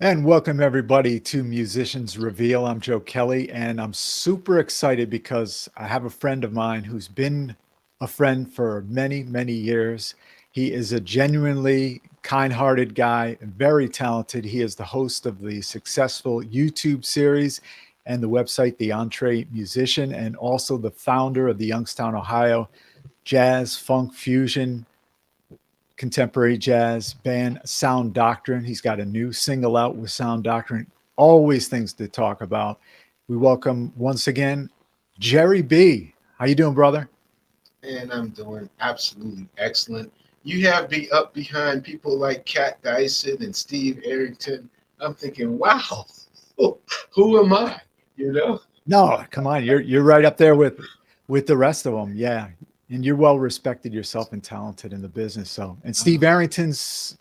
And welcome everybody to Musicians Reveal. I'm Joe Kelley, and I'm super excited because I have a friend of mine who's been a friend for many, many years. He is a genuinely kind-hearted guy, very talented. He is the host of the successful YouTube series and the website TheEntreMusician, and also the founder of the Youngstown, Ohio jazz funk fusion contemporary jazz band SounDoctrine. He's got a new single out with SounDoctrine. Always things to talk about. We welcome once again Jere B. How you doing, brother? And I'm doing absolutely excellent. You have me up behind people like Kat Dyson and Steve Arrington. I'm thinking, wow, who am I? You know? No, come on, you're right up there with the rest of them. Yeah, and you're well respected yourself and talented in the business. So, and Steve Uh, Arrington's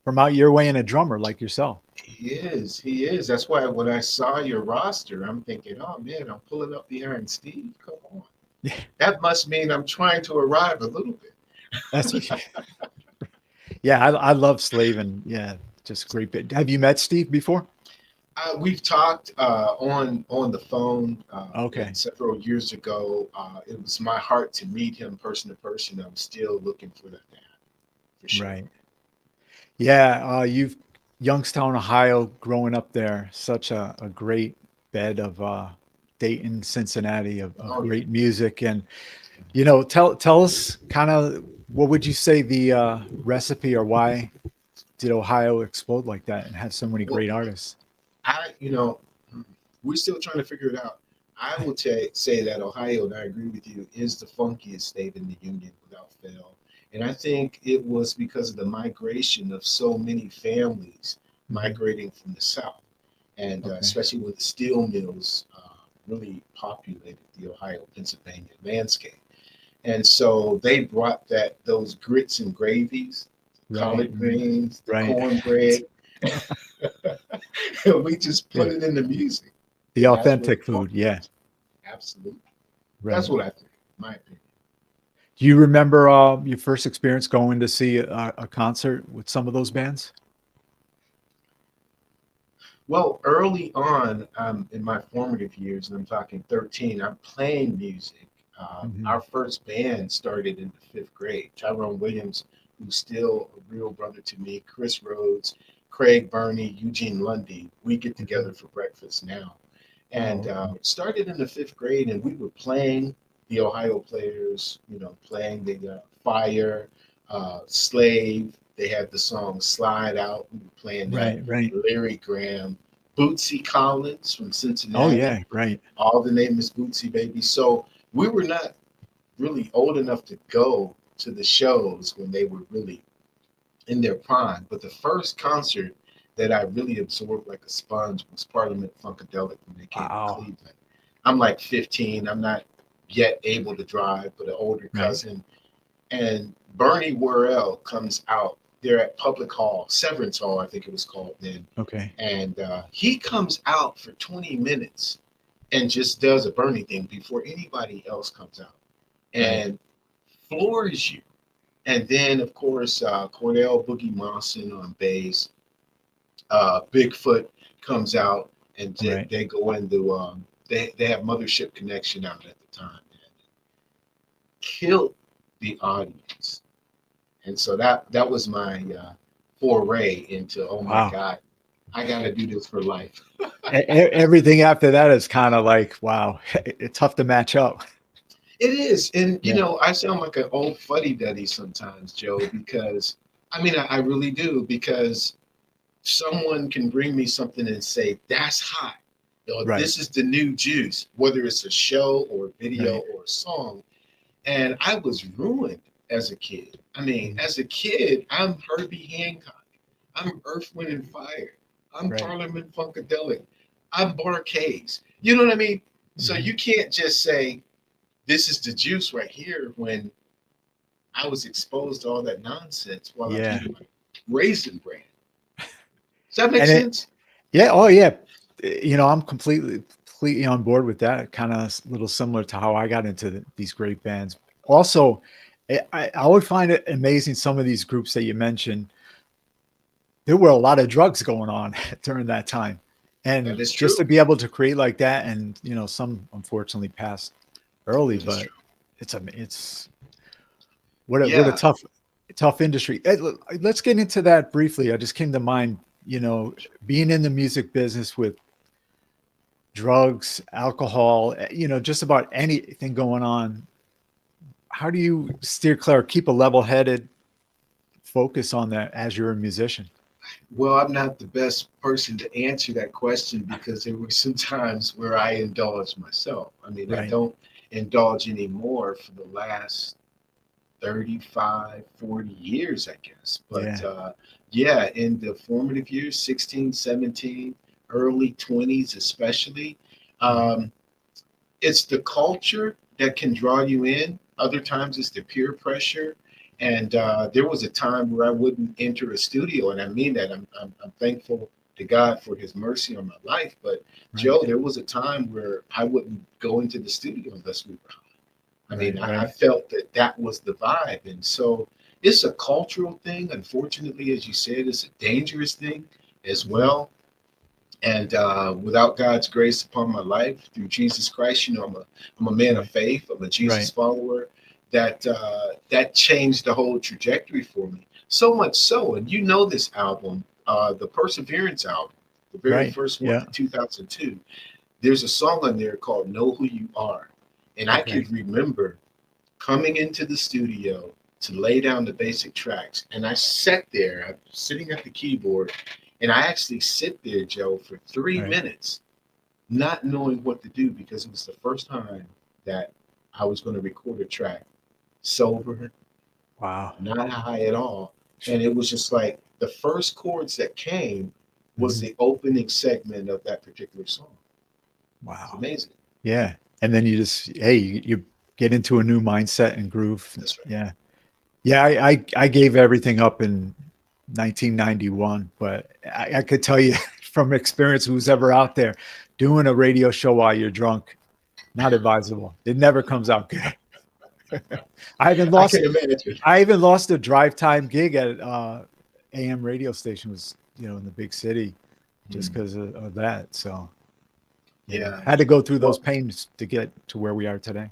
from out your way and a drummer like yourself. he is. He is. That's why when I saw your roster, I'm thinking, oh man, I'm pulling up behind Steve. Come on. Yeah, That must mean I'm trying to arrive a little bit. that's yeah. I love Slavin. Yeah, just great bit. Have you met Steve before? We've talked on the phone Okay. and several years ago. It was my heart to meet him person to person. I'm still looking for that man for sure. Right. Yeah, you've Youngstown, Ohio, growing up there, such a great bed of Dayton, Cincinnati, of Oh yeah. great music. And tell us kind of what would you say the recipe or why did Ohio explode like that and have so many Well, great artists? I you know we're still trying to figure it out. I would say that Ohio, and I agree with you, is the funkiest state in the union without fail. And I think it was because of the migration of so many families Mhm. migrating from the south, and Okay. especially when the steel mills really populated the Ohio Pennsylvania landscape. And so they brought those grits and gravies, Right. collard greens, the Right. cornbread, and we just put Yeah. it in the music. The And that's what authentic food. Yeah. absolutely. That's Right. what I think, my opinion. Do you remember your first experience going to see a concert with some of those bands? Well, early on in my formative years, and I'm talking 13, I'm playing music. Hmm. Our first band started in the fifth grade. Tyrone Williams, who's still a real brother to me, Chris Rhodes, Craig Burney, Eugene Lundy, we get Hmm. together for breakfast now. And Oh, okay. started in the fifth grade, and we were playing the Ohio players, playing the Fire, Slave. They had the song Slide Out. We were playing that. Right. Right. Larry Graham, Bootsy Collins from Oh, Cincinnati. yeah. Right. All the name is Bootsy Baby. So we were not really old enough to go to the shows when they were really in their prime. But the first concert that I really absorbed like a sponge was Parliament Funkadelic when they came to Wow. Cleveland. I'm like 15. I'm not yet able to drive, but an older Right. cousin. And Bernie Worrell comes out. They're at Public Hall, Severance Hall, I think it was called then. Okay. And he comes out for 20 minutes and just does a Bernie thing before anybody else comes out Right. and floors you. And then, of course, Cordell Boogie Monson on bass. Bigfoot comes out, and Right. they go into they have Mothership Connection out at the time, and killed the audience. And so that was my foray into, oh my Wow. God, I got to do this for life. Everything after that is kind of like, wow, it's tough to match up. It is, and Yeah. I sound like an old fuddy duddy sometimes, Joe, because I mean I really do, because someone can bring me something and say that's hot, Right. this is the new juice, whether it's a show or a video Right. or a song, and I was ruined as a kid. I mean, Mhm. as a kid, I'm Herbie Hancock, I'm Earth, Wind and Fire, I'm Right. Parliament Funkadelic, I'm Barcades. You know what I mean? So Hmm. you can't just say this is the juice right here when I was exposed to all that nonsense while I'm Yeah. eating my raisin bran. Does that make And it, sense? yeah. Oh, yeah. I'm completely on board with that. Kind of a little similar to how I got into these great bands. Also, I would find it amazing some of these groups that you mentioned. there were a lot of drugs going on during that time. That And is just to true. be able to create like that, and some unfortunately passed early, That is but true. it's what a Yeah. tough industry. Let's get into that briefly. I just came to mind, being in the music business with drugs, alcohol, just about anything going on. How do you steer clear, keep a level headed focus on that as you're a musician? Well, I'm not the best person to answer that question because there were some times where I indulged myself. I mean, I Right. don't indulge anymore for the last 35, 40 years, I guess. But Yeah. yeah, in the formative years, 16, 17, early 20s, especially, Mhm. um, it's the culture that can draw you in. Other times it's the peer pressure. And there was a time where I wouldn't enter a studio, and I mean that. I'm thankful to God for His mercy on my life. But Right. Joe, there was a time where I wouldn't go into the studio unless we were. I mean, Right. I Right. felt that that was the vibe, and so it's a cultural thing. Unfortunately, as you said, it's a dangerous thing as Mhm. well. And without God's grace upon my life through Jesus Christ, I'm a man of Right. faith. I'm a Jesus Right. follower. That changed the whole trajectory for me. So much so, and this album, the Perseverance album, the very Right. first one Yeah. in 2002. There's a song on there called "Know Who You Are," and I Okay. could remember coming into the studio to lay down the basic tracks. And I sat there, I'm sitting at the keyboard, and I actually sit there, Joe, for three Right. minutes, not knowing what to do because it was the first time that I was going to record a track sober, Wow. not high at all. And it was just like the first chords that came was Mhm. the opening segment of that particular song. It's Wow. amazing. Yeah. And then you just, hey, you get into a new mindset and groove. That's right. Yeah. Yeah. I gave everything up in 1991, but I could tell you from experience, who's ever out there doing a radio show while you're drunk, not advisable. It never comes out good. I even I can lost, imagine. I even lost a drive time gig at AM radio station was, in the big city just Hmm. because of that. So yeah, Yeah. had to go through those Well, pains to get to where we are today.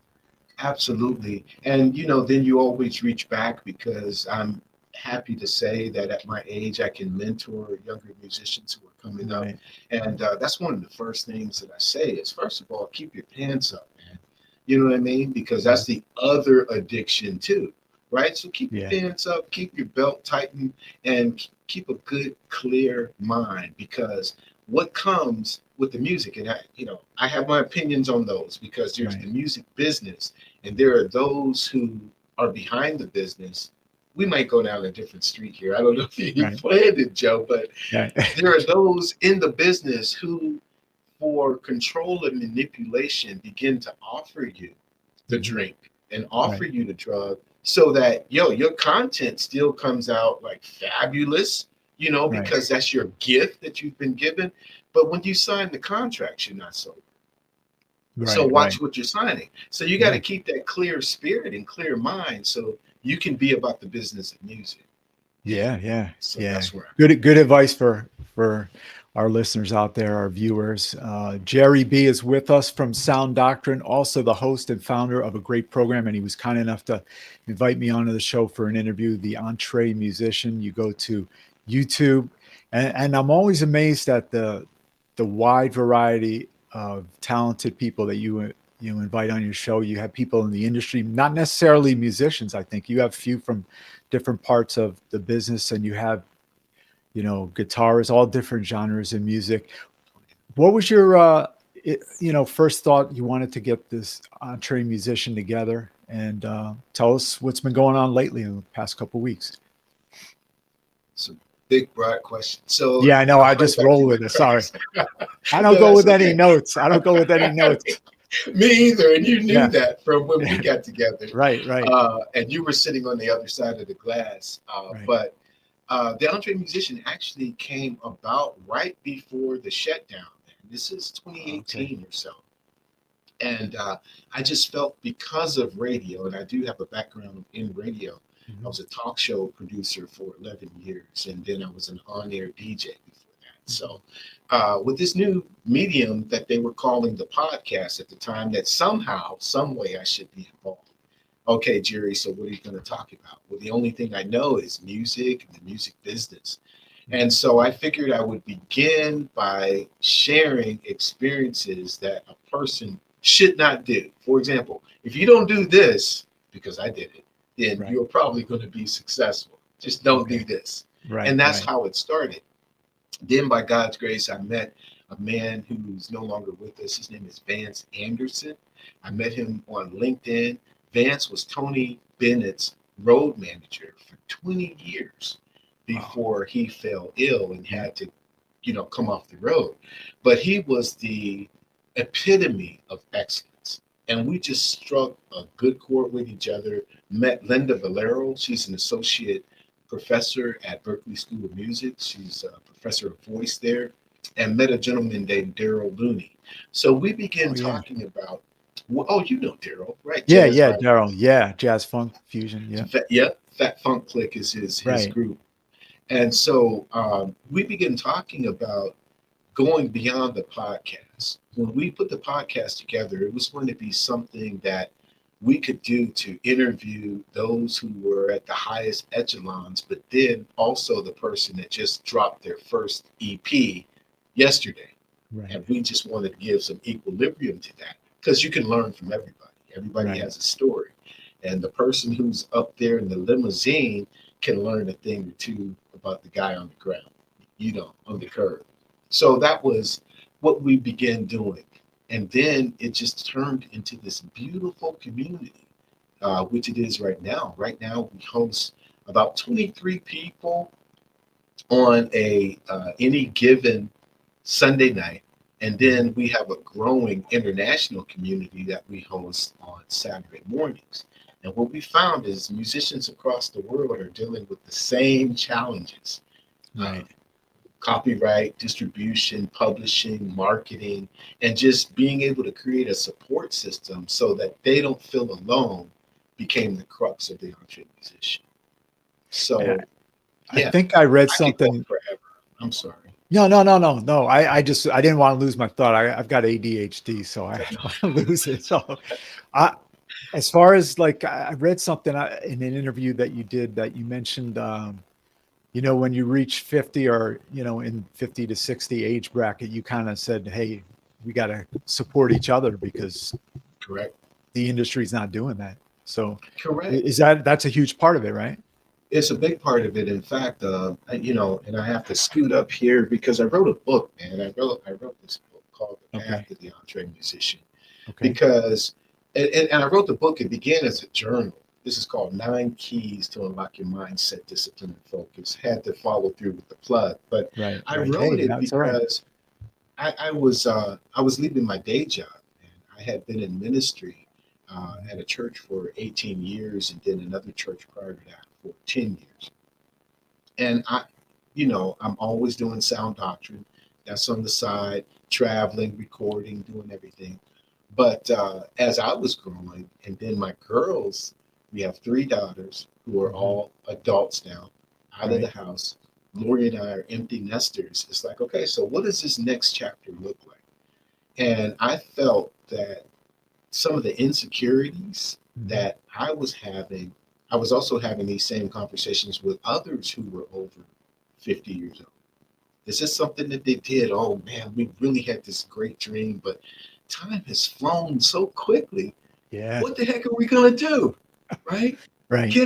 absolutely. And then you always reach back because I'm happy to say that at my age, I can mentor younger musicians who are coming up. Right. And that's one of the first things that I say is, first of all, keep your pants up, man. You know what I mean? Because Yeah. that's the other addiction too, right? So keep your Yeah. pants up, keep your belt tightened, and keep a good, clear mind because what comes with the music, and I have my opinions on those because there's Right. the music business and there are those who are behind the business. We might go down a different street here. I don't know if you Right. planned it, Joe, but Yeah. there are those in the business who, for control and manipulation, begin to offer you the Mhm. drink and offer Right. you the drug so that, your content still comes out like fabulous, Right. because that's your gift that you've been given. But when you sign the contracts, you're not sober. So Right. Right. watch what you're signing. So you got Yeah. to keep that clear spirit and clear mind so you can be about the business of music. Yeah. And Yeah. so Yeah. that's where I'm Good advice for our listeners out there, our viewers. Jere B is with us from SounDoctrine, also the host and founder of a great program, and he was kind enough to invite me onto the show for an interview. The EntreMusician. You go to YouTube, and I'm always amazed at the wide variety of talented people that you invite on your show. You have people in the industry, not necessarily musicians. I think you have few from different parts of the business, and you have guitarists, all different genres of music. What was your first thought you wanted to get this EntreMusician together? And tell us what's been going on lately in the past couple of weeks. It's a big, broad question. So Yeah, I know. I'll I go just back to roll the with it. Sorry. cracks. I don't No, go that's with any okay. notes. I don't go with any notes. Me either. And you knew Yeah. that from when we got together. Right, right, And you were sitting on the other side of the glass. right. But the EntreMusician actually came about right before the shutdown. This is Okay. 2018 or so. And I just felt because of radio, and I do have a background in radio, I was a talk show producer for 11 years, and then I was an on-air DJ before that. So, with this new medium that they were calling the podcast at the time, that somehow, some way, I should be involved. Okay, Jerry, so what are you going to talk about? Well, the only thing I know is music and the music business. And so I figured I would begin by sharing experiences that a person should not do. For example, if you don't do this, because I did it, then Right. you're probably going to be successful. Just don't do this. Right. And that's Right. how it started. Then, by God's grace, I met a man who's no longer with us. His name is Vance Anderson. I met him on LinkedIn. Vance was Tony Bennett's road manager for 20 years before he fell ill and had to, come off the road. But he was the epitome of excellence. And we just struck a good chord with each other. Met Linda Valero. She's an associate professor at Berklee School of Music. She's a professor of voice there. And met a gentleman named Daryl Looney. So we began talking about, you know Daryl, right? Yeah, Jazz, yeah, right? Daryl. Yeah, jazz funk fusion. Yeah. Yep, Fat Funk Click is his Right. group. And so we began talking about going beyond the podcast. When we put the podcast together, it was going to be something that we could do to interview those who were at the highest echelons, but then also the person that just dropped their first EP yesterday. Right. And we just wanted to give some equilibrium to that, because you can learn from everybody. Everybody Right. has a story. And the person who's up there in the limousine can learn a thing or two about the guy on the ground, on the curb. So that was what we began doing. And then it just turned into this beautiful community, which it is right now. Right now, we host about 23 people on any given Sunday night. And then we have a growing international community that we host on Saturday mornings. And what we found is musicians across the world are dealing with the same challenges. Right. Copyright, distribution, publishing, marketing, and just being able to create a support system so that they don't feel alone became the crux of the EntreMusician. So, I think I read I could go something. forever. I'm sorry. No. I didn't want to lose my thought. I've got ADHD, so I don't want to lose it. So, as far as like, I read something in an interview that you did that you mentioned, when you reach 50 or, in 50 to 60 age bracket, you kind of said, hey, we got to support each other because Correct. the industry's not doing that. So Correct. that's a huge part of it, right? It's a big part of it. In fact, and I have to scoot up here because I wrote a book, man. I wrote this book called The Path to the EntreMusician. Okay. Because, and I wrote the book, it began as a journal. This is called 9 Keys to Unlock Your Mindset, Discipline, and Focus. Had to follow through with the plug, but I wrote it because I was leaving my day job, and I had been in ministry at a church for 18 years, and then another church prior to that for 10 years. And I'm always doing SounDoctrine. That's on the side, traveling, recording, doing everything. But as I was growing, and then my girls, we have 3 daughters who are all adults now, out of the house. Lori and I are empty nesters. It's like, okay, so what does this next chapter look like? And I felt that some of the insecurities that I was having, I was also having these same conversations with others who were over 50 years old. This is something that they did. Oh man, we really had this great dream, but time has flown so quickly. Yeah. What the heck are we gonna do? Right? Right.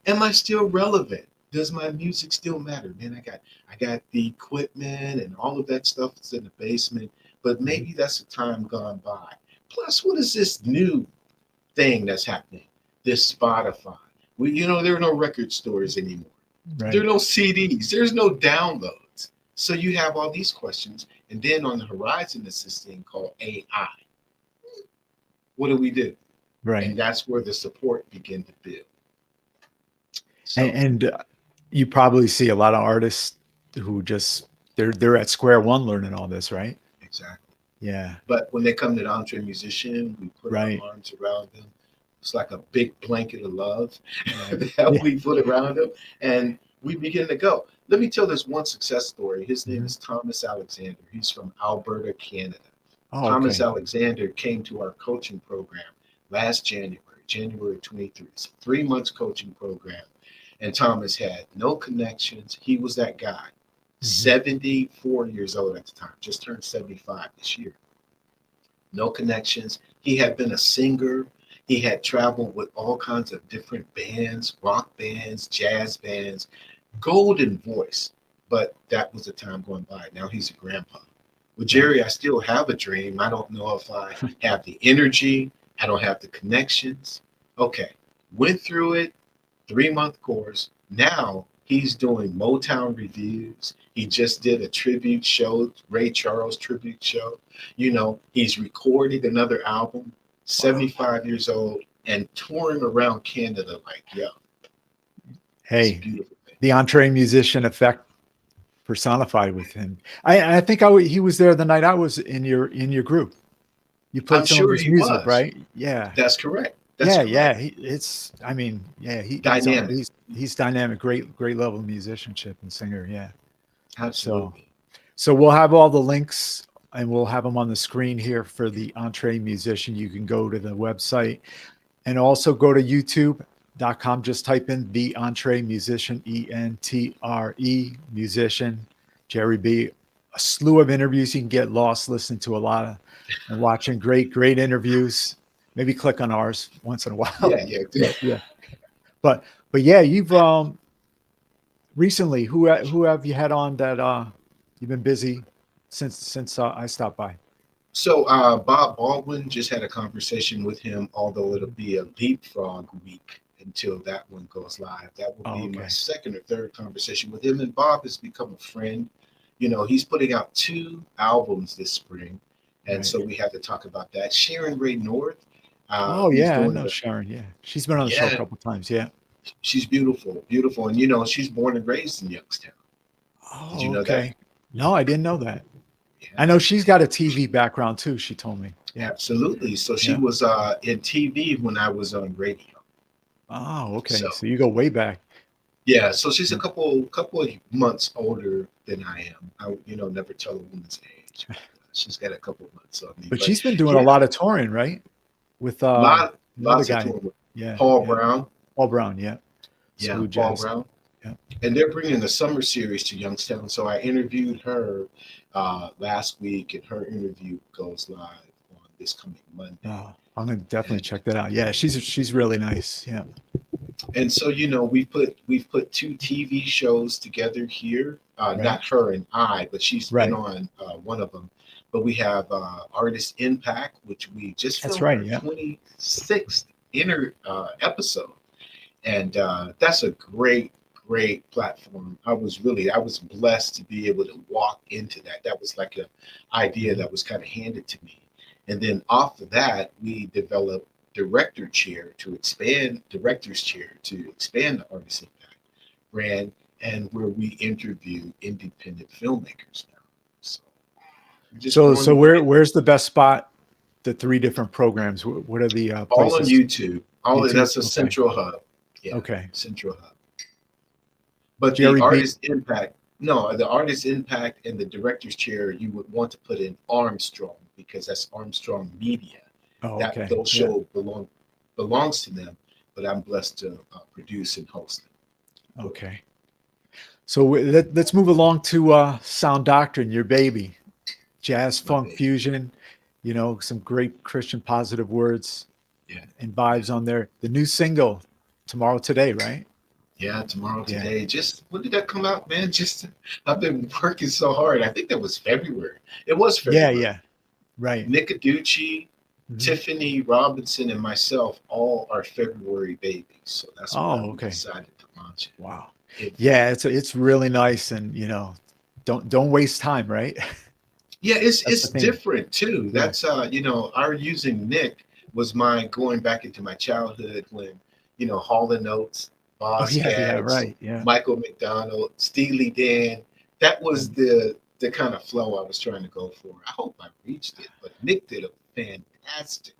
Am I still relevant? Does my music still matter? Man, I got the equipment and all of that stuff that's in the basement, but maybe that's a time gone by. Plus, what is this new thing that's happening? This Spotify. There are no record stores anymore. Right. There are no CDs. There's no downloads. So you have all these questions. And then on the horizon is this thing called AI. What do we do? Right. And that's where the support began to build. So, and you probably see a lot of artists who just they're at square one learning all this, right? Exactly. Yeah. But when they come to the EntreMusician, we put our arms around them. It's like a big blanket of love Right. that Yeah. we put around him, and we begin to go. Let me tell this one success story. His name Mhm. is Thomas Alexander. He's from Alberta, Canada. Oh, Thomas okay. Alexander came to our coaching program last January 23. It's a 3 months coaching program. And Thomas had no connections. He was that guy, Mhm. 74 years old at the time, just turned 75 this year. No connections. He had been a singer. He had traveled with all kinds of different bands, rock bands, jazz bands, golden voice. But that was the time going by. Now he's a grandpa. With Yeah. Jerry, I still have a dream. I don't know if I have the energy. I don't have the connections. Okay. Went through it, 3 month course. Now he's doing Motown reviews. He just did a tribute show, Ray Charles tribute show. He's recording another album, Wow. 75 years old, and touring around Canada like, yo, it's a Hey, beautiful thing. the EntreMusician effect personified with him. I think he was there the night I was in your group. You I'm played some of sure his he music, was. right? Yeah. That's correct. That's Yeah, correct. yeah. I mean, yeah, Dynamic. he's dynamic, great level of musicianship and singer. Yeah. So, Absolutely. so we'll have all the links and we'll have them on the screen here for the EntreMusician. You can go to the website and also go to youtube.com. Just type in the EntreMusician, ENTRE musician, Jere B. A slew of interviews. You can get lost listening to a lot of and watching great interviews. Maybe click on ours once in a while. Yeah, yeah. Yeah. But yeah, you've recently who have you had on that you've been busy since I stopped by? So Bob Baldwin, just had a conversation with him, although it'll be a leapfrog week until that one goes live. That will Oh, be my okay. second or third conversation with him. And Bob has become a friend. He's putting out 2 albums this spring. And Right. so we had to talk about that. Sharon Ray North, Oh who's yeah, I doing know the, Sharon. Yeah. She's been on the show a yeah, couple times. Yeah. she's beautiful, beautiful. And, she's born and raised in Youngstown. Did you Oh, know that? okay. No, I didn't know that. I Yeah. know she's got a TV background too, she told me. Yeah. Absolutely. So she Yeah. was in TV when I was on radio. Oh, okay. So So you go way back. yeah, so she's a Yeah. couple of months older than I am. I never tell a woman's age. She's got a couple of months on me, But but she's been doing a yeah, lot of touring, right? With another lots of guy. touring with Yeah, Paul yeah. Brown. Paul Brown, yeah. Yeah, Smooth Paul jazz. Brown, Yeah. and they're bringing the summer series to Youngstown. So I interviewed her last week, and her interview goes live on this coming Monday. Oh, I'm gonna definitely And check that out. Yeah, she's really nice. Yeah. so we've put 2 TV shows together here. Right. Not her and I, but she's been Right. on one of them. But we have Artist Impact, which we just That's filmed right. our Yeah. 26th episode, and that's a great platform. I was blessed to be able to walk into that. That was like an idea Mhm. that was kind of handed to me, and then off of that, we developed director's chair to expand the Artist Impact brand, and where we interview independent filmmakers now. So we're just So growing where's the best spot? The three different programs. What are the all on places? YouTube. YouTube. That's a Okay. central hub. Yeah, Okay. central hub. But the Jere B. Artist Impact, no, the Artist Impact and the director's chair, you would want to put in Armstrong because that's Armstrong Media. Oh, That okay. those Yeah. show belongs to them, but I'm blessed to produce and host them. Okay. So let's move along to SounDoctrine, your baby, jazz My funk baby. fusion. Some great Christian positive words Yeah, and yeah, vibes on there. The new single, Tomorrow Today, right? yeah. Tomorrow, Yeah. today. Just when did that come out, man? Just I've been working so hard. I think that was February. It was Yeah, February. yeah. Right. Nick Aducci, Mhm. Tiffany Robinson, and myself all are February babies. So that's why Oh, we okay. decided to launch Wow. it in Yeah, February. it's really nice and don't waste time, right? Yeah, it's That's it's the theme. different too. Yeah. That's our using Nick was my going back into my childhood when Hall and Oates, Oh Boz yeah, Scaggs, right. Yeah. Michael McDonald, Steely Dan. That was Mm. the kind of flow I was trying to go for. I hope I reached it, but Nick did a fantastic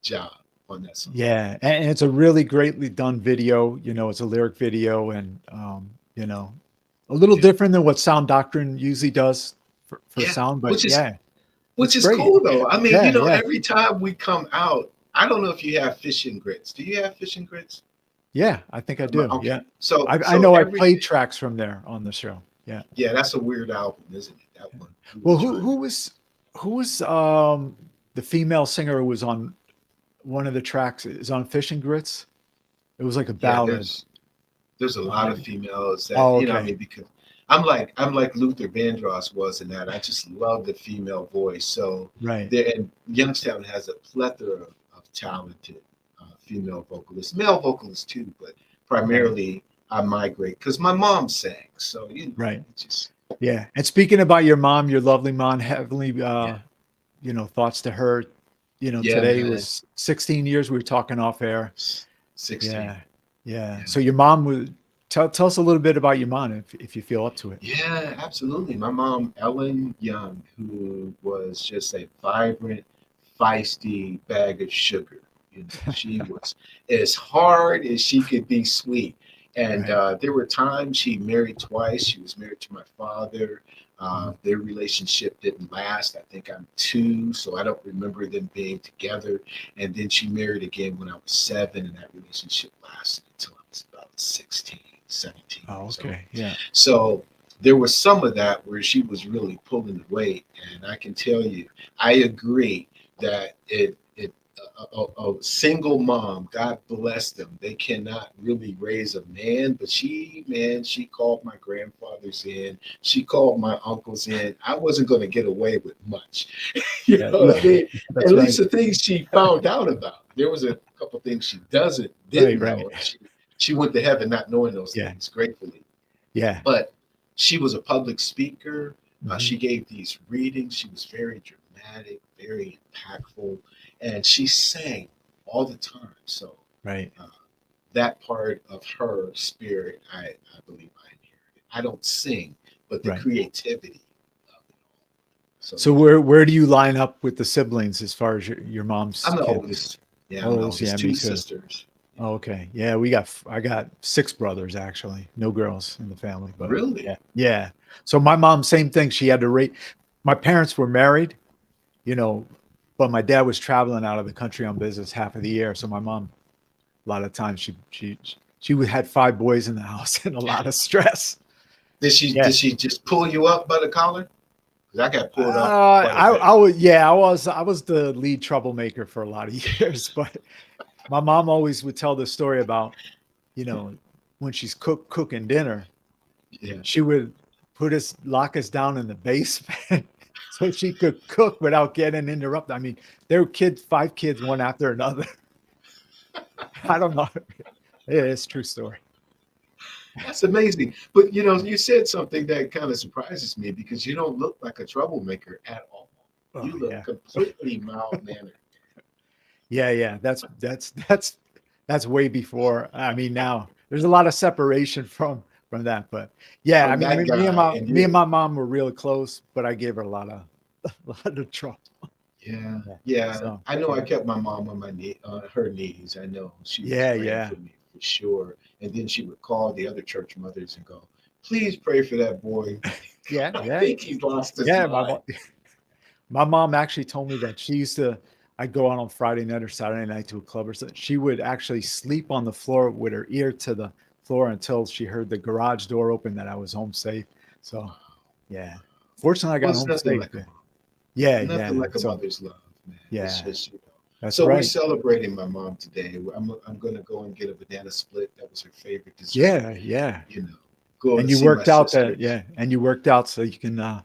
job. on that song. Yeah, and it's a really greatly done video. It's a lyric video, and a little Yeah. different than what SounDoctrine usually does for Yeah. sound. But Which is yeah, it's which is great. cool though. I mean, Yeah, yeah, every time we come out, I don't know if you have fish and grits. Do you have fish and grits? yeah. I think I do. Okay. Yeah, So I so know I every played tracks from there on the show. Yeah. yeah, that's a weird album, isn't it? That one. We were Well, who trying who to was who was the female singer who was on one of the tracks? Is on Fish and Grits. It was like a yeah, ballad. there's a lot of females that, Oh, I okay. mean, because I'm like Luther Vandross was in that. I just love the female voice. So Right. there, and Youngstown has a plethora of talented female vocalists, male vocalists too, but Right. primarily I migrate because my mom sang. So Right. it's just Yeah. And speaking about your mom, your lovely mom, heavenly, yeah, thoughts to her. yeah, Today man. was 16 years. We were talking off air. 16. Yeah. Yeah. Yeah, So your mom would tell us a little bit about your mom if you feel up to it. yeah, absolutely. My mom, Ellen Young, who was just a vibrant, feisty bag of sugar. She was as hard as she could be sweet. And Right. there were times she married twice. She was married to my father. Mhm. Their relationship didn't last. I think I'm 2, so I don't remember them being together. And then she married again when I was 7, and that relationship lasted until I was about 16, 17 Oh, years old. okay. Yeah. So there was some of that where she was really pulling the weight, and I can tell you, I agree that a single mom, God bless them, they cannot really raise a man. But she called my grandfathers in, she called my uncles in. I wasn't going to get away with much, you Yeah. know what I Yeah. mean? That's At least right. the things she found out about. There was a couple things she Right. didn't Right. know. She went to heaven not knowing those Yeah. things, gratefully. Yeah. But she was a public speaker. Mhm. She gave these readings. She was very dramatic, very impactful, and she sang all the time. So Right. uh, that part of her spirit, I believe I inherited. I don't sing, but the Right. creativity of it all. So So yeah, where do you line up with the siblings as far as your mom's I'm the kids? oldest. Yeah, I'm the Oh, yeah, oldest. me Two too. sisters. Yeah. Oh, okay. Yeah, I got 6 brothers actually. No girls in the family, but Really? yeah. Yeah. So my mom, same thing. She had to rate. My parents were married, you know, but my dad was traveling out of the country on business half of the year. So my mom, a lot of times had 5 boys in the house and a lot of stress. Yeah. Did she just pull you up by the collar? Because I got pulled up quite a bit. I was, yeah, I was the lead troublemaker for a lot of years, but my mom always would tell the story about, you know, when she's cooking dinner, Yeah. she would lock us down in the basement so she could cook without getting interrupted. I mean, there were 5 kids, one after another. I don't know. Yeah, it's a true story. That's amazing. But you said something that kind of surprises me because you don't look like a troublemaker at all. Oh You look yeah. completely mild mannered. Yeah, yeah. That's way before. I mean, now there's a lot of separation from that, but yeah, I From mean, that guy and me and you. my mom were really close, but I gave her a lot of a lot of trouble. Yeah, Yeah. yeah. So I know I yeah, kept my mom on her knees. I know she was yeah, praying yeah, for me for sure. And then she would call the other church mothers and go, "Please pray for that boy. yeah, I yeah, think he lost his yeah. mind." My mom actually told me that she used to. I'd go out on Friday night or Saturday night to a club or something. She would actually sleep on the floor with her ear to the floor until she heard the garage door open that I was home safe. So yeah, fortunately I Well, got it's home nothing safe. like a Yeah, mom. yeah, Nothing yeah. like a So mother's love, man. It's yeah, just. that's So we're right. celebrating my mom today. I'm gonna go and get a banana split. That was her favorite dessert. Yeah, yeah. You know, go And and you see my worked out that, sisters. yeah, and you worked out so you can Yeah,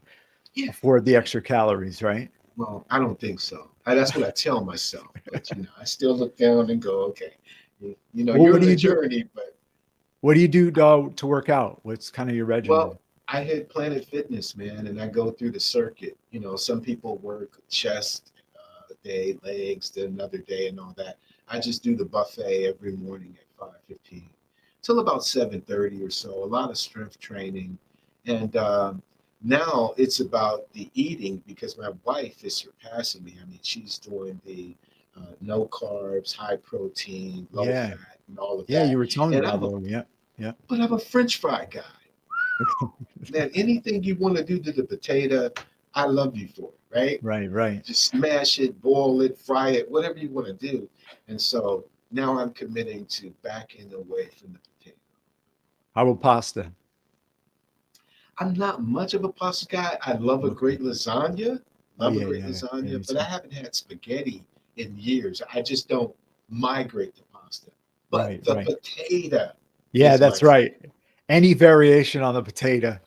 afford the yeah. extra calories, right? Well, I don't think so. That's what I tell myself. But I still look down and go, okay. Well, You're on a journey, but what do you do to work out? What's kind of your regimen? well, I hit Planet Fitness, man, and I go through the circuit. Some people work chest a day, legs, then another day, and all that. I just do the buffet every morning at 5:15 till about 7:30 or so. A lot of strength training, and now it's about the eating because my wife is surpassing me. I mean, she's doing the no carbs, high protein, low Yeah. fat, and all of Yeah. that. You were telling me And about those. Yeah. Yeah. I'm a French fry guy. Man, anything you want to do to the potato, I love you for it, right? Right. Right. Just smash it, boil it, fry it, whatever you want to do. And so now I'm committing to backing away from the potato. How about pasta? I'm not much of a pasta guy. I love a Okay. great lasagna, Oh love a yeah. great Yeah. Yeah. lasagna, Me but I too. haven't had spaghetti in years. I just don't migrate to pasta. But Right. the Right. potato Yeah. is my That's friend. right. Any variation on the potato.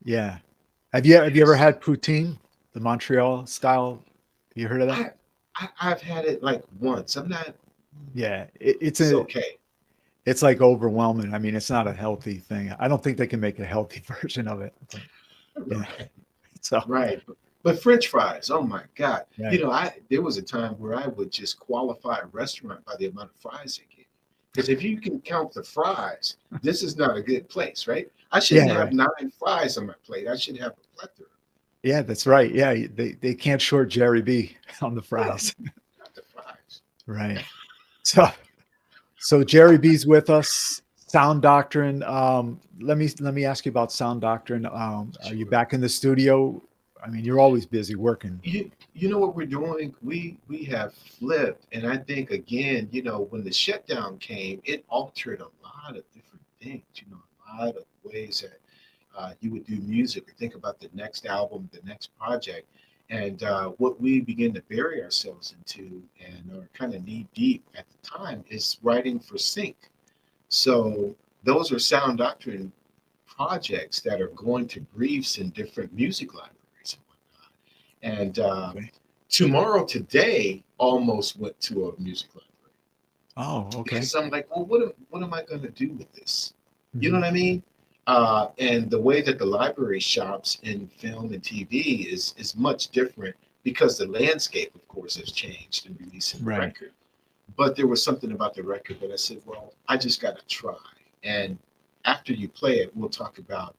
Yeah. Have you ever Yes. had poutine, the Montreal style? You heard of that? I, I've had it like once. I'm not, Yeah. it's okay. It's like overwhelming. I mean, it's not a healthy thing. I don't think they can make a healthy version of it. But yeah. Right. So Right. But French fries, oh my God. right. There was a time where I would just qualify a restaurant by the amount of fries they give. Because if you can count the fries, this is not a good place, right? I Yeah. shouldn't have Right. 9 fries on my plate. I should have a plethora. Yeah. That's right. Yeah. They can't short Jerry B on the No, fries. not the fries. Right. So Jerry B's with us. Sound Doctrine. Let me ask you about Sound Doctrine. Are you Sure. back in the studio? I mean, you're always busy working. You know what we're doing? We have flipped, and I think again, when the shutdown came, it altered a lot of different things. A lot of ways that you would do music or think about the next album, the next project. And what we begin to bury ourselves into and are kind of knee deep at the time is writing for sync. So those are sound doctrine projects that are going to briefs in different music libraries and whatnot. And Okay. tomorrow today almost went to a music library Oh, okay. because I'm like, well, what am I going to do with this? You know Mhm. what I mean? And the way that the library shops in film and TV is much different because the landscape, of course, has changed in releasing the Right. record. But there was something about the record that I said, well, I just got to try. And after you play it, we'll talk about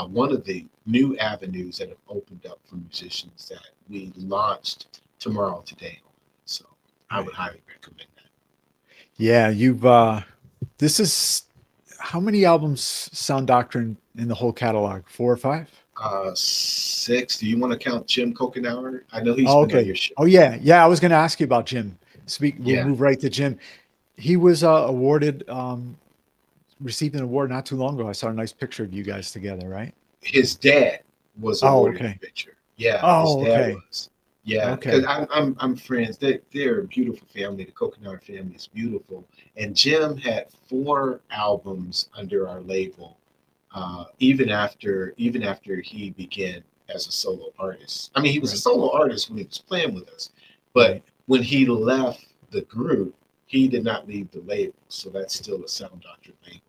one of the new avenues that have opened up for musicians that we launched tomorrow today. So I would Right. highly recommend that. Yeah, you've this is how many albums Sound Doctrine in the whole catalog? 4 or 5? 6. Do you want to count Jim Coconauer? I know he's Oh, been on okay. your show. Oh yeah. Yeah, I was going to ask you about Jim. We'll Yeah, move right to Jim. He was awarded received an award not too long ago. I saw a nice picture of you guys together, right? his dad was Oh, awarded okay. the picture. Yeah, his Oh, dad okay. was. Yeah, because Okay. I'm friends. They're a beautiful family. The Coconut family is beautiful. And Jim had 4 albums under our label, even after he began as a solo artist. I mean, he was a Right. solo artist when he was playing with us, but Right. when he left the group, he did not leave the label. So that's still a Sound Doctrine label,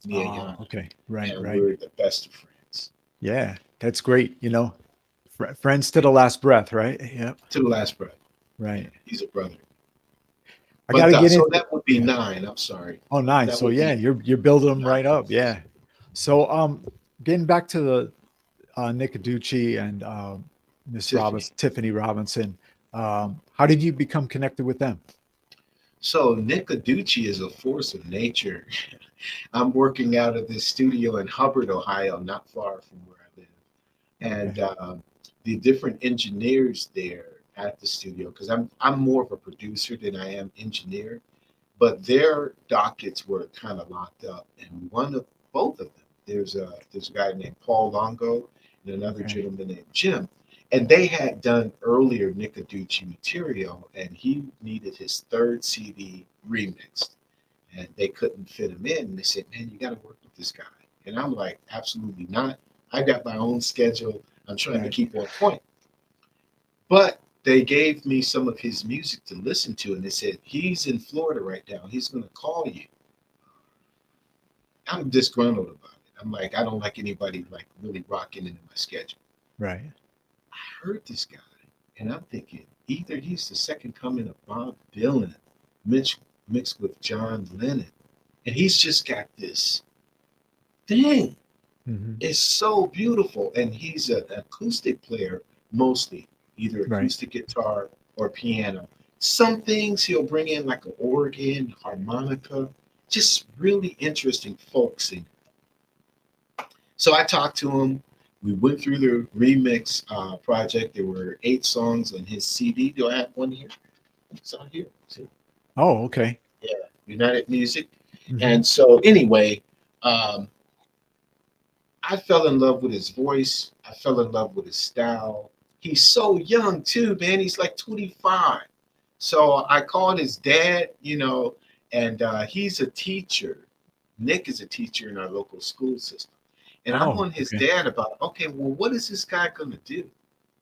me and Oh, Yana, okay. Right, and right. we're the best of friends Yeah, that's great. Friends to the last breath, right? Yep. to the last breath. Yeah, Right. he's a brother. I got But to get so into that would be yeah. 9. I'm sorry. Oh, nine. That So would yeah, be you're building them 9 right up. pieces. Yeah. So getting back to the Nick Aducci and Miss Tiffany. Robinson, Tiffany Robinson. How did you become connected with them? So Nick Aducci is a force of nature. I'm working out of this studio in Hubbard, Ohio, not far from where I live. And Okay. the different engineers there at the studio, because I'm more of a producer than I am engineer, but their dockets were kind of locked up. And both of them, there's a guy named Paul Longo and another Okay. gentleman named Jim. And they had done earlier Nick Aducci material, and he needed his third CD remixed. And they couldn't fit him in. And they said, man, you got to work with this guy. And I'm like, absolutely not. I got my own schedule. I'm trying to Right. keep on point. But they gave me some of his music to listen to, and they said, he's in Florida right now. He's going to call you. I'm disgruntled about it. I'm like, I don't like anybody like really rocking into my schedule. Right. I heard this guy, and I'm thinking either he's the second coming of Bob Dylan mixed with John Lennon, and he's just got this thing. Hmm. It's so beautiful, and he's an acoustic player mostly, either Right. acoustic guitar or piano. Some things he'll bring in like an organ, harmonica, just really interesting folk singing. So I talked to him. We went through the remix project. There were 8 songs on his CD. Do I have one here? It's on here. See? Oh, okay. Yeah, United Music. Hmm. And so anyway, um, I fell in love with his voice. I fell in love with his style. He's so young too, man. He's like 25. So I called his dad, and he's a teacher. Nick is a teacher in our local school system. And I'm Oh, on his okay. dad about, okay, well, what is this guy going to do?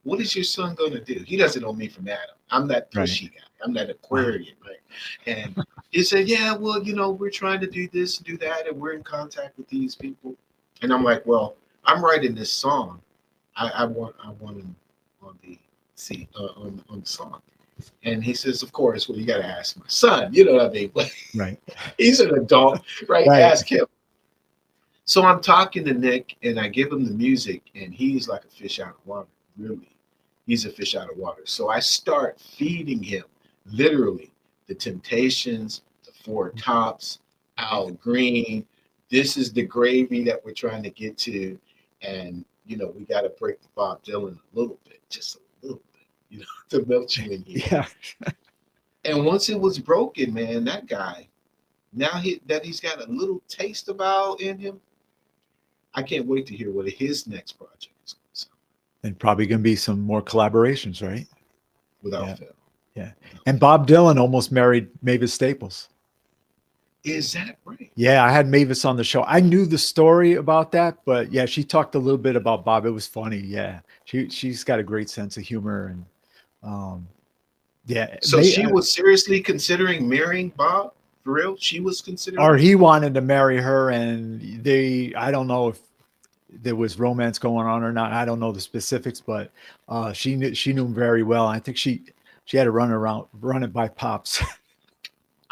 What is your son going to do? He doesn't know me from Adam. I'm that Right. pushy guy. I'm that Wow. Aquarian, right? And he said, yeah, well, we're trying to do this and do that, and we're in contact with these people. And I'm like, well, I'm writing this song. I want him on the on the song. And he says, of course, well, you got to ask my son. You know what I mean? But Right. he's an adult, right? Right. Ask him. So I'm talking to Nick and I give him the music, and he's like a fish out of water. Really, he's a fish out of water. So I start feeding him literally the Temptations, the Four Tops, Al Green. This is the gravy that we're trying to get to. And, we got to break the Bob Dylan a little bit, just a little bit, to melt you in here. Yeah. And once it was broken, man, that guy, now he's got a little taste of Al in him. I can't wait to hear what his next project is going to sound And probably going to be some more collaborations, right? without Yeah. fail. Yeah. And Bob Dylan almost married Mavis Staples. Is that right? Yeah, I had Mavis on the show. I knew the story about that, but yeah, she talked a little bit about Bob. It was funny. Yeah, she's got a great sense of humor, and um, yeah, So she was seriously considering marrying Bob? For real? She was considering or it? he wanted to marry her, and I don't know if there was romance going on or not. I don't know the specifics, but she knew him very well. I think she had to run it by Pops.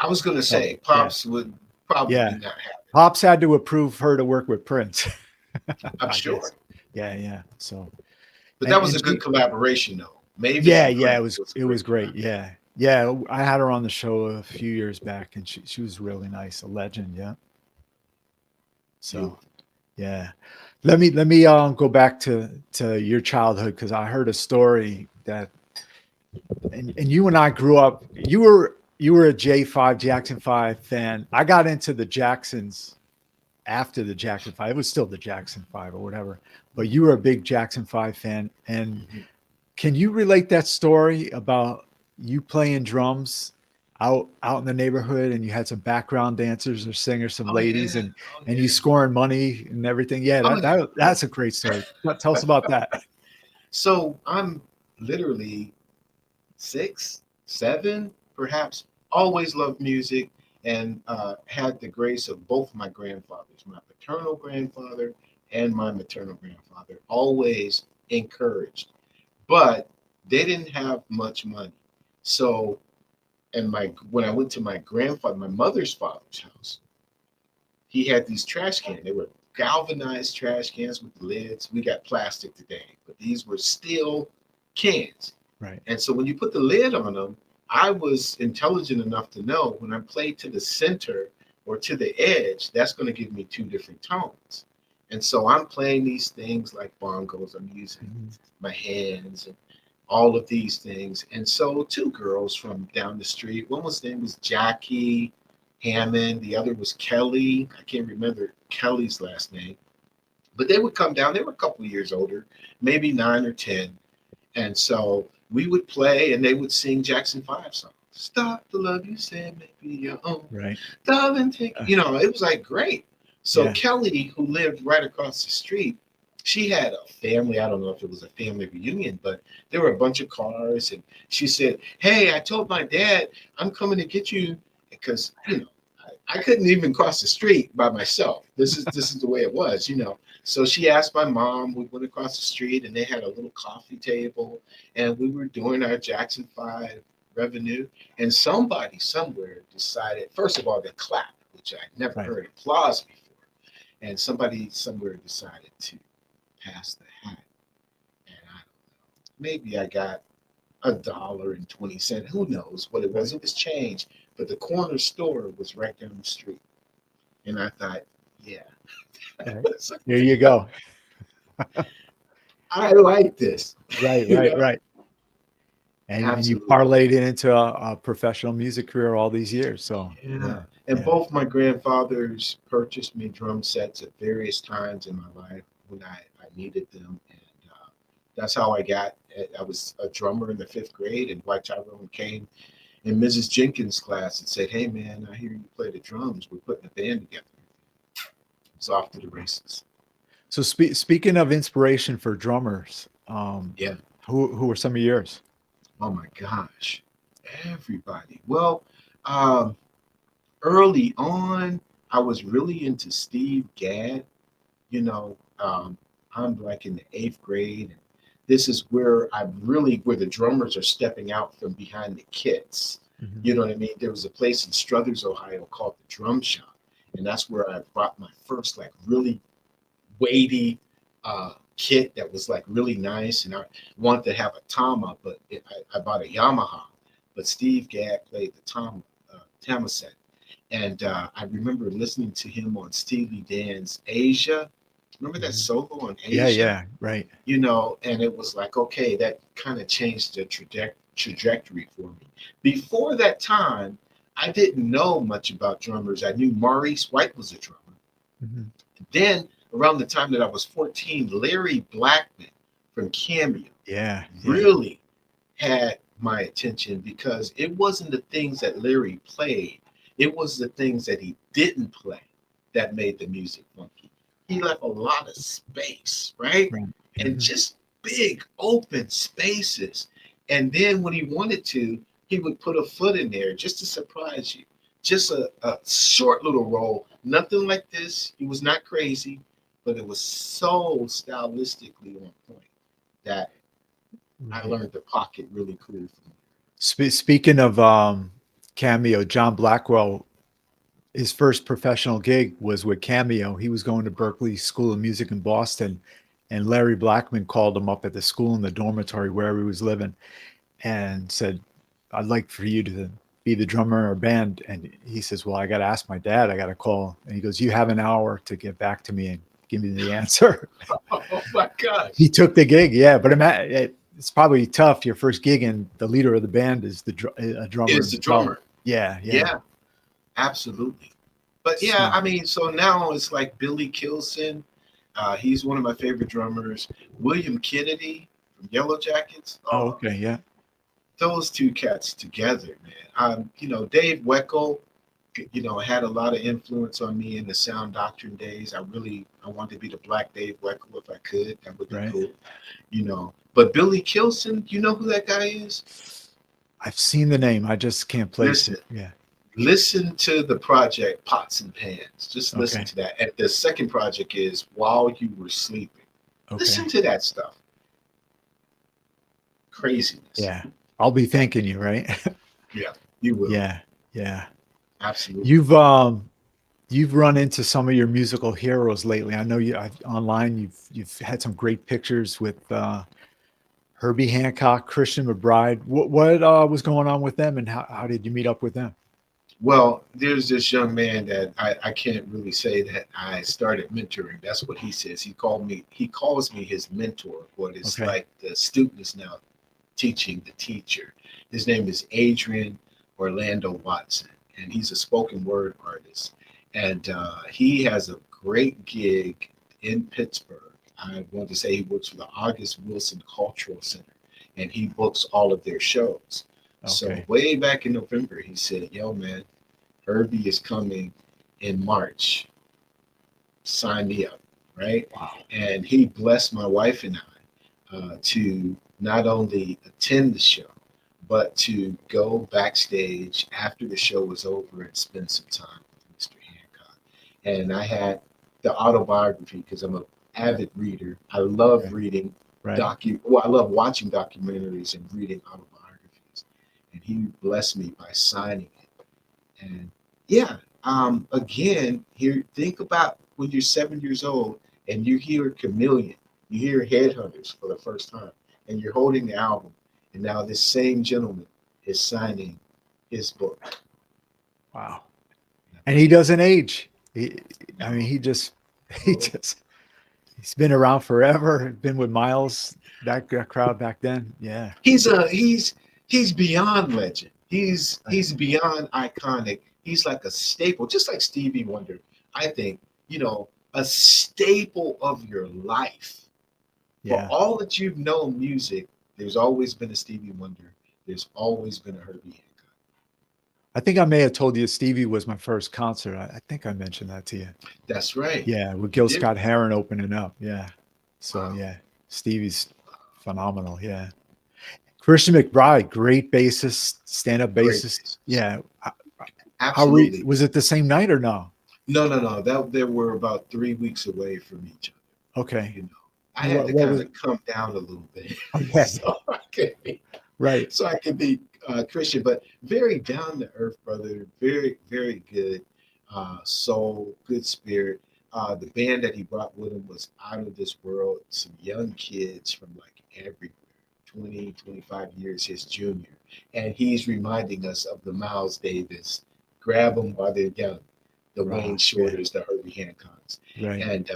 I was going to So say, yeah, Pops would probably yeah. not have it. Pops had to approve her to work with Prince. I'm I guess. sure. Yeah, yeah. So But that was and a good she, collaboration, though. Mavis yeah, and yeah. It Prince was was a it was great great. collaboration. Yeah, yeah. I had her on the show a few years back, and she was really nice, a legend. Yeah. So Beautiful. yeah, let me go back to your childhood, because I heard a story that and you and I grew up. You were a J5 Jackson 5 fan. I got into the Jacksons after the Jackson 5. It was still the Jackson 5 or whatever, but you were a big Jackson 5 fan. And Mhm. can you relate that story about you playing drums out in the neighborhood, and you had some background dancers or singers, some Oh, ladies, yeah. and Oh, and you yeah. scoring money and everything? Yeah, Oh, yeah. that's a great story. Tell us about that. So I'm literally 6, 7, perhaps. Always loved music and had the grace of both my grandfathers, my paternal grandfather and my maternal grandfather, always encouraged. But they didn't have much money. So, and when I went to my grandfather, my mother's father's house, he had these trash cans. They were galvanized trash cans with lids. We got plastic today, but these were steel cans. Right. And so when you put the lid on them, I was intelligent enough to know when I played to the center or to the edge, that's going to give me 2 different tones. And so I'm playing these things like bongos. I'm using Mhm. my hands and all of these things. And so 2 girls from down the street, one was name was Jackie Hammond, the other was Kelly. I can't remember Kelly's last name, but they would come down. They were a couple of years older, maybe 9 or 10, and so we would play and they would sing Jackson 5 songs. Stop the love you said may be your own. Right. Darling, take, it was like great. So Yeah. Kelly, who lived right across the street, she had a family. I don't know if it was a family reunion, but there were a bunch of cars. And she said, hey, I told my dad I'm coming to get you because, I couldn't even cross the street by myself. This is the way it was. So she asked my mom. We went across the street, and they had a little coffee table, and we were doing our Jackson 5 revenue. And somebody somewhere decided, first of all, to clap, which I never Right. heard applause before. And somebody somewhere decided to pass the hat. And I don't know. Maybe I got $1.20. Who knows what it was? It was change. But the corner store was right down the street. And I thought, yeah, Okay. There you go. I like this. Right, You right, know? right. And you Absolutely. parlayed it into a professional music career all these years. So Yeah. yeah, And yeah. both my grandfathers purchased me drum sets at various times in my life when I needed them. And that's how I was a drummer in the fifth grade, and White Tyrone came in Mrs. Jenkins' class and said, "Hey, man, I hear you play the drums. We're putting a band together." It's off to the races. So speaking of inspiration for drummers, Yeah. who are some of yours? Oh my gosh. Everybody. Well, um, early on, I was really into Steve Gadd. You know, I'm like in the eighth grade, and this is where the drummers are stepping out from behind the kits. Mhm. You know what I mean? There was a place in Struthers, Ohio called the Drum Shop, and that's where I bought my first like really weighty kit that was like really nice, and I wanted to have a Tama, but I bought a Yamaha. But Steve Gadd played the Tama set, and I remember listening to him on Steely Dan's Asia. Remember that Mhm. solo on Yeah, Asia? yeah, right. And it was like, okay, that kind of changed the trajectory for me. Before that time, I didn't know much about drummers. I knew Maurice White was a drummer. Mhm. Then, around the time that I was 14, Larry Blackman from Cameo Yeah, yeah. really had my attention because it wasn't the things that Larry played, it was the things that he didn't play that made the music funky. He left a lot of space, right? Right. And Mhm. just big open spaces. And then when he wanted to, he would put a foot in there just to surprise you. Just a short little roll, nothing like this. He was not crazy, but it was so stylistically on point that I Right. learned the pocket really cool for me. Speaking of Cameo, John Blackwell, his first professional gig was with Cameo. He was going to Berklee School of Music in Boston, and Larry Blackman called him up at the school in the dormitory where he was living and said, "I'd like for you to be the drummer in our band." And he says, "Well, I got to ask my dad. I got to call." And he goes, "You have an hour to get back to me and give me the answer." Oh my He gosh. took the gig, yeah, but it's probably tough. Your first gig, and the leader of the band is a drummer Is the himself. drummer. Yeah, yeah. Yeah, absolutely. But yeah, So, I mean, so now it's like Billy Kilson. He's one of my favorite drummers. William Kennedy from Yellow Jackets. oh, Oh, okay, yeah, those two cats together, man. Dave Weckl, had a lot of influence on me in the Sound Doctrine days. I wanted to be the Black Dave Weckl if I could. That would be right. cool. But Billy Kilson, you know who that guy is? I've seen the name. I just can't place Listen, it. Yeah. listen to the project Pots and Pans. Just listen Okay. to that. And the second project is While You Were Sleeping. Okay. Listen to that stuff. Craziness. Yeah. I'll be thanking you, right? Yeah, you will. Yeah. Yeah. Absolutely. You've you've run into some of your musical heroes lately. I know online you've had some great pictures with Herbie Hancock, Christian McBride. What was going on with them, and how did you meet up with them? Well, there's this young man that I can't really say that I started mentoring. That's what he says. He calls me his mentor, but it's Okay. like the student is now teaching the teacher. His name is Adrian Orlando Watson, and he's a spoken word artist. And he has a great gig in Pittsburgh. I want to say he works for the August Wilson Cultural Center, and he books all of their shows. So Okay. way back in November, he said, "Yo, man, Herbie is coming in March. Sign me up." Right? Wow. And he blessed my wife and I to not only attend the show, but to go backstage after the show was over and spend some time with Mr. Hancock. And I had the autobiography because I'm an avid reader. I love Okay. reading Right. I love watching documentaries and reading autobiographies. And he blessed me by signing it. And yeah, again, here, think about when you're 7 years old and you hear Chameleon, you hear Headhunters for the first time, and you're holding the album, And now this same gentleman is signing his book. Wow. And he doesn't age. I mean, No, he no. just, he's been around forever. Been with Miles, that crowd back then. Yeah. He's beyond legend. Right. He's beyond iconic. He's like a staple, just like Stevie Wonder. I think, a staple of your life. For Yeah. all that you've known music, there's always been a Stevie Wonder. There's always been a Herbie Hancock. I think I may have told you Stevie was my first concert. I think I mentioned that to you. That's right. Yeah, with You Gil did. Scott Heron opening up. Yeah. So Wow. yeah, Stevie's phenomenal. Yeah. Christian McBride, great bassist, stand-up Great bassist. basis. Yeah. Absolutely. Was it the same night or no? No. That there were about 3 weeks away from each other. Okay. I And had to what kind was of come down a little bit okay. so I could be Right. Christian, but very down to earth, brother. Very, very good soul, good spirit. The band that he brought with him was out of this world. Some young kids from like everywhere, 20, 25 years his junior. And he's reminding us of the Miles Davis, grab them while they're young, the Wayne Wow. Yeah. Shorters, the Herbie Hancocks. Right. And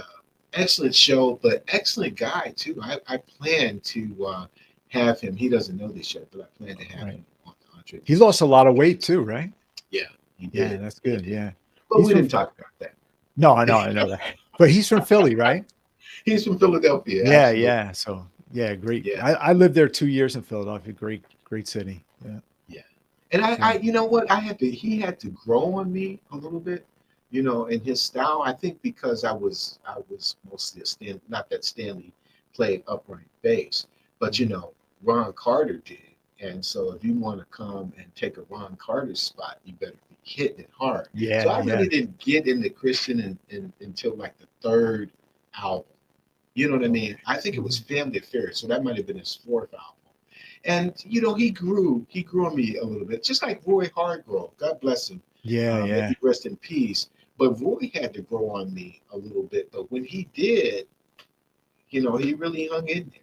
excellent show, but excellent guy too. I plan to have him. He doesn't know this yet, but I plan to have him on the Entre. He lost a lot of weight too, right? Yeah, he Yeah, did. that's He good. did. Yeah. But He's we from didn't talk about that. No, I know that. But he's from Philly, right? He's from Philadelphia. Yeah, Absolutely. yeah. So yeah, great. Yeah, I lived there 2 years in Philadelphia. Great city. Yeah. yeah. And So you know what? He had to grow on me a little bit, in his style. I think because I was mostly not that Stanley played upright bass, but Ron Carter did. And so if you want to come and take a Ron Carter spot, you better be hitting it hard. So yeah, I yeah. really didn't get into Christian until like the third album. You know what I mean? I think it was Mhm. Family Affairs, so that might have been his fourth album. And he grew on me a little bit, just like Roy Hargrove. God bless him. Yeah, May yeah. he rest in peace. But Roy had to grow on me a little bit. But when he did, he really hung in there.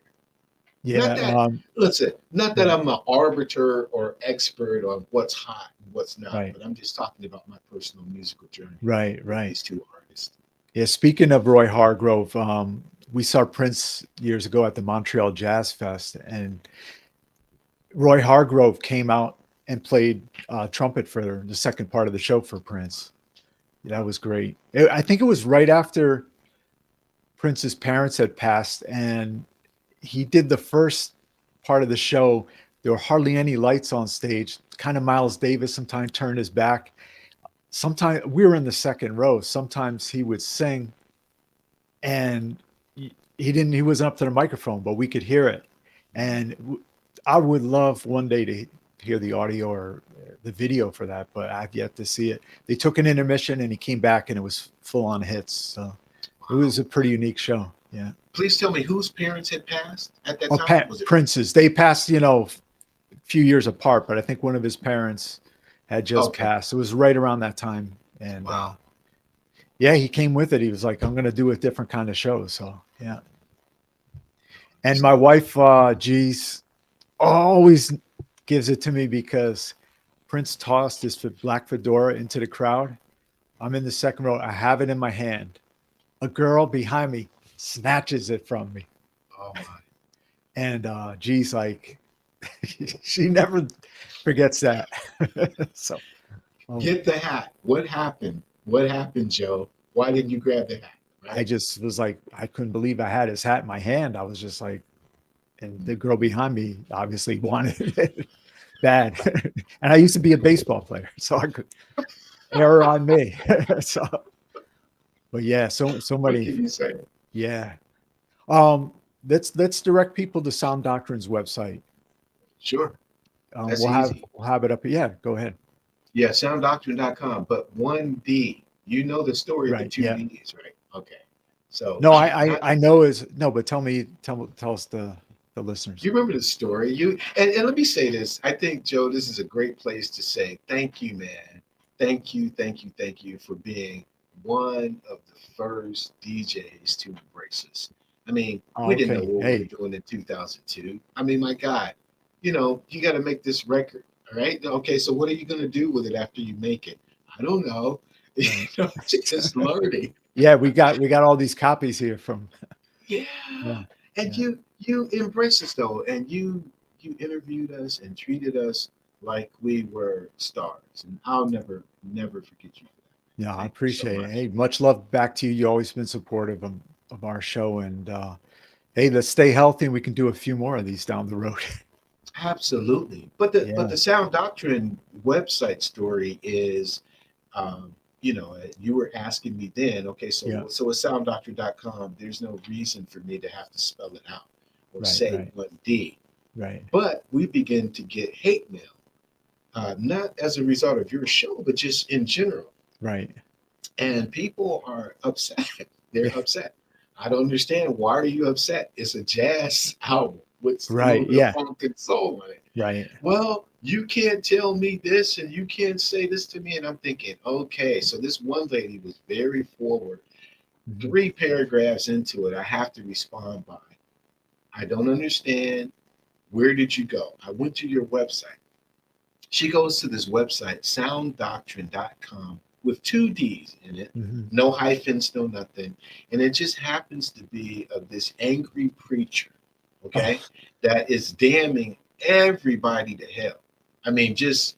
Not Yeah. that, listen, not that Right, I'm an arbiter or expert on what's hot and what's not, right, but I'm just talking about my personal musical journey right, with right. these two artists. Yeah, speaking of Roy Hargrove, we saw Prince years ago at the Montreal Jazz Fest, and Roy Hargrove came out and played trumpet for the second part of the show for Prince. That was great. I think it was right after Prince's parents had passed, and he did the first part of the show. There were hardly any lights on stage. Kind of Miles Davis sometimes turned his back. Sometimes we were in the second row. Sometimes he would sing, and he wasn't up to the microphone, but we could hear it. And I would love one day to hear the audio or the video for that, but I've yet to see it. They took an intermission and he came back and it was full on hits. So it Wow. was a pretty unique show. Yeah. Please tell me whose parents had passed at that Oh, time? Was it Prince's. They passed, a few years apart, but I think one of his parents had just okay? passed. It was right around that time. And Wow. yeah, he came with it. He was like, I'm going to do a different kind of show. So yeah. And my wife, geez, always gives it to me because Prince tossed his black fedora into the crowd. I'm in the second row. I have it in my hand. A girl behind me snatches it from me. Oh my. And geez, like she never forgets that. So Get the hat. What happened? What happened, Joe? Why didn't you grab the hat? I Right? just was like, I couldn't believe I had his hat in my hand. I was just like, and the girl behind me obviously wanted it bad. And I used to be a baseball player, so I could error on me. So, but yeah, so What many, can you say? yeah. Um, let's direct people to SounDoctrine's website. Sure. That's We'll have easy. it up. Yeah, go ahead. Yeah, sounddoctrine.com. But one D. You know the story of the Right. two Yeah. D's, right? Okay. So No, not I know is no, but tell us the listeners. you remember the story. And let me say this. I think, Joe, this is a great place to say thank you, man. Thank you for being one of the first DJs to embrace us. I mean, Oh, we didn't know okay. what we were Hey, doing in 2002. I mean, my God, you got to make this record. All right. Okay. So what are you going to do with it after you make it? I don't know. Right. Just learning. Yeah, we got all these copies here from. Yeah. Yeah, And yeah, you embraced us though, and you interviewed us and treated us like we were stars. And I'll never forget you for that. yeah. I Thank you so appreciate it. much. Hey, much love back to you. You've always been supportive of our show, and hey, let's stay healthy, and we can do a few more of these down the road. Absolutely. But the Yeah, Sound Doctrine website story is, you were asking me then, okay, yeah. so at sounddoctrine.com, there's no reason for me to have to spell it out or Right, say right, one D. right, But we begin to get hate mail, not as a result of your show, but just in general. right. And people are upset. They're Yeah, upset. I don't understand. Why are you upset? It's a jazz album with a little right. bit of Yeah, funk and soul on it. right. Well, you can't tell me this and you can't say this to me. And I'm thinking, okay, so this one lady was very forward. Mhm. 3 paragraphs into it, I have to respond by, I don't understand. Where did you go? I went to your website. She goes to this website, sounddoctrine.com, with 2 D's in it, Mhm. no hyphens, no nothing. And it just happens to be of this angry preacher, okay, Oh, that is damning everybody to hell. I mean, just,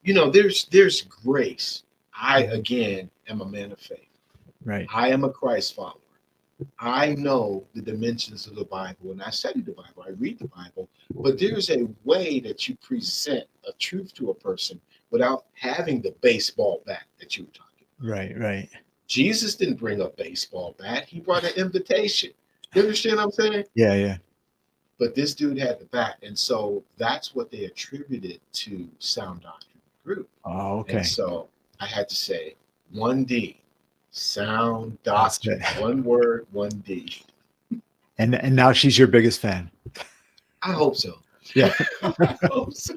there's grace. I, mhm. again, am a man of faith. Right, I am a Christ follower. I know the dimensions of the Bible and I study the Bible, I read the Bible, but there's a way that you present a truth to a person without having the baseball bat that you were talking about. right, right. Jesus didn't bring a baseball bat, he brought an invitation. You understand what I'm saying? Yeah, yeah. But this dude had the bat. And so that's what they attributed to Sound Doctrine Group. Oh, And okay. so I had to say 1D, Sound That's it. Doctrine, one word, 1D. And now she's your biggest fan. I hope so. Yeah, I hope so.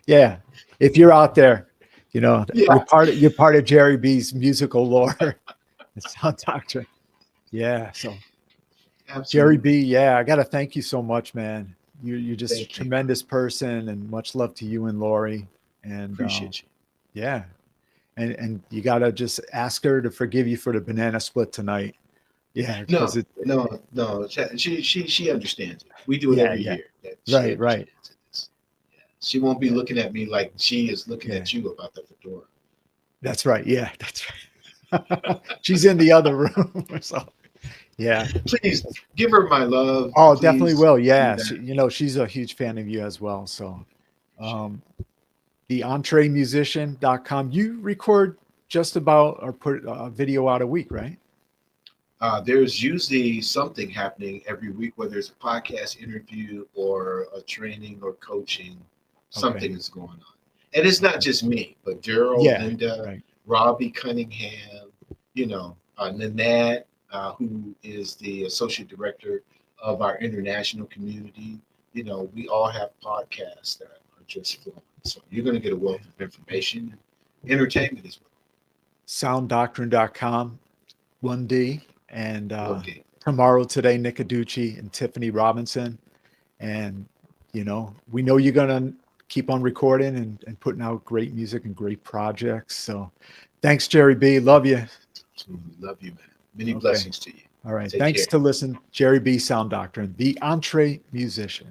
yeah. If you're out there, you're Yeah, part of Jerry B's musical lore. It's on doctrine. Yeah. So Jerry absolutely. B, yeah, I gotta thank you so much, man. You're just a Thank you, bro. tremendous person, and much love to you and Lori. And Appreciate you. yeah, and you gotta just ask her to forgive you for the banana split tonight. Yeah, because No, it. no. She understands it. We do it Yeah, every yeah. year. That she Right, right. understands it. Yeah. She won't be Yeah, looking at me like she is looking yeah. at you about the fedora. That's right. Yeah, that's right. She's in the other room. So yeah. Please give her my love. Oh, definitely Please will. do Yeah. that. She's a huge fan of you as well. So um TheEntreMusician.com. You record just about or put a video out a week, right? There's usually something happening every week, whether it's a podcast interview or a training or coaching. Okay. Something is going on, and it's not Okay. just me, but Daryl, Yeah. Linda, Right. Robbie Cunningham, Nanette, who is the associate director of our international community. We all have podcasts that are just flowing. So you're going to get a wealth of information and entertainment as SoundDoctrine.com, 1D. And well. Okay. tomorrow, today, Nick Aducci and Tiffany Robinson. And, we know you're going to keep on recording and putting out great music and great projects. So thanks, Jerry B. Love you. Absolutely. Love you, man. Many Okay. blessings to you. All right. Take Thanks care. to listen. Jerry B, Sound Doctrine, the Entre Musician.